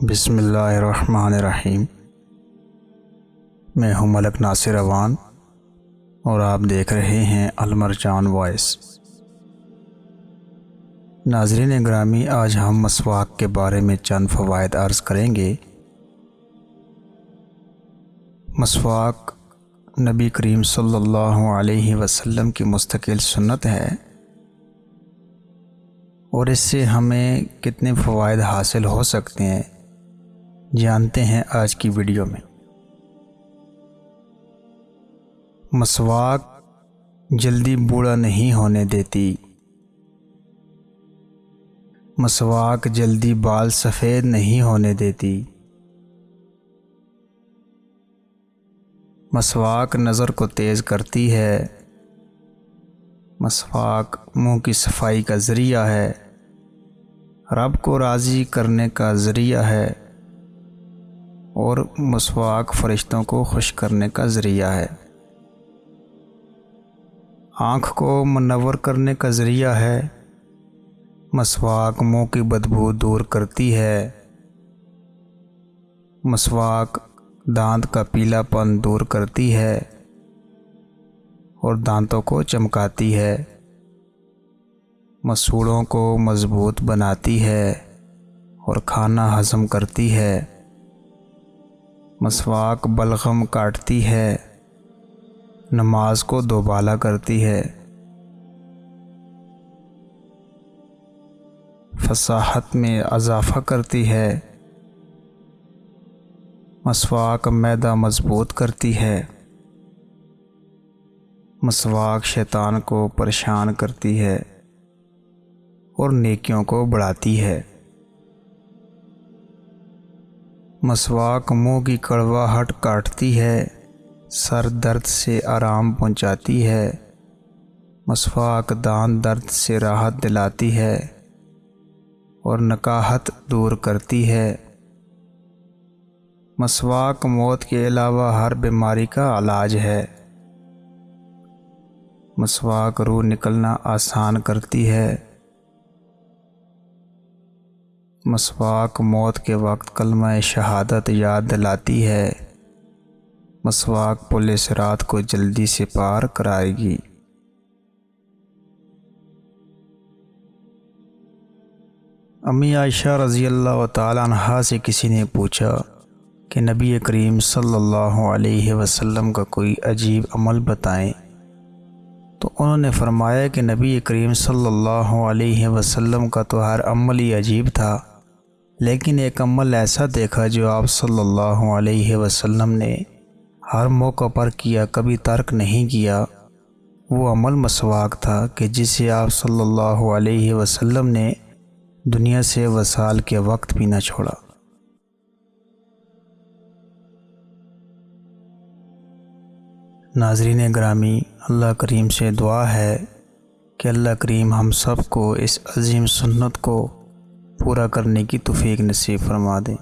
بسم اللہ الرحمن الرحیم۔ میں ہوں ملک ناصر اوان اور آپ دیکھ رہے ہیں المرجان وائس۔ ناظرین گرامی، آج ہم مسواک کے بارے میں چند فوائد عرض کریں گے۔ مسواک نبی کریم صلی اللہ علیہ وسلم کی مستقل سنت ہے اور اس سے ہمیں کتنے فوائد حاصل ہو سکتے ہیں جانتے ہیں آج کی ویڈیو میں۔ مسواک جلدی بوڑھا نہیں ہونے دیتی۔ مسواک جلدی بال سفید نہیں ہونے دیتی۔ مسواک نظر کو تیز کرتی ہے۔ مسواک منہ کی صفائی کا ذریعہ ہے، رب کو راضی کرنے کا ذریعہ ہے اور مسواک فرشتوں کو خوش کرنے کا ذریعہ ہے۔ آنکھ کو منور کرنے کا ذریعہ ہے۔ مسواک منہ کی بدبو دور کرتی ہے۔ مسواک دانت کا پیلا پن دور کرتی ہے اور دانتوں کو چمکاتی ہے۔ مسوڑوں کو مضبوط بناتی ہے اور کھانا ہضم کرتی ہے۔ مسواک بلغم کاٹتی ہے، نماز کو دوبالا کرتی ہے۔ فصاحت میں اضافہ کرتی ہے۔ مسواک معدہ مضبوط کرتی ہے۔ مسواک شیطان کو پریشان کرتی ہے اور نیکیوں کو بڑھاتی ہے۔ مسواک منہ کی کڑواہٹ کاٹتی ہے، سر درد سے آرام پہنچاتی ہے۔ مسواک دانت درد سے راحت دلاتی ہے اور نکاہت دور کرتی ہے۔ مسواک موت کے علاوہ ہر بیماری کا علاج ہے۔ مسواک روح نکلنا آسان کرتی ہے۔ مسواک موت کے وقت کلمہ شہادت یاد دلاتی ہے۔ مسواک پل صراط کو جلدی سے پار کرائے گی۔ امی عائشہ رضی اللہ تعالیٰ عنہا سے کسی نے پوچھا کہ نبی کریم صلی اللہ علیہ وسلم کا کوئی عجیب عمل بتائیں، تو انہوں نے فرمایا کہ نبی کریم صلی اللہ علیہ وسلم کا تو ہر عمل ہی عجیب تھا، لیکن ایک عمل ایسا دیکھا جو آپ صلی اللہ علیہ وسلم نے ہر موقع پر کیا، کبھی ترک نہیں کیا۔ وہ عمل مسواک تھا کہ جسے آپ صلی اللہ علیہ وسلم نے دنیا سے وصال کے وقت بھی نہ چھوڑا۔ ناظرین گرامی، اللہ کریم سے دعا ہے کہ اللہ کریم ہم سب کو اس عظیم سنت کو پورا کرنے کی توفیق نصیب فرما دیں۔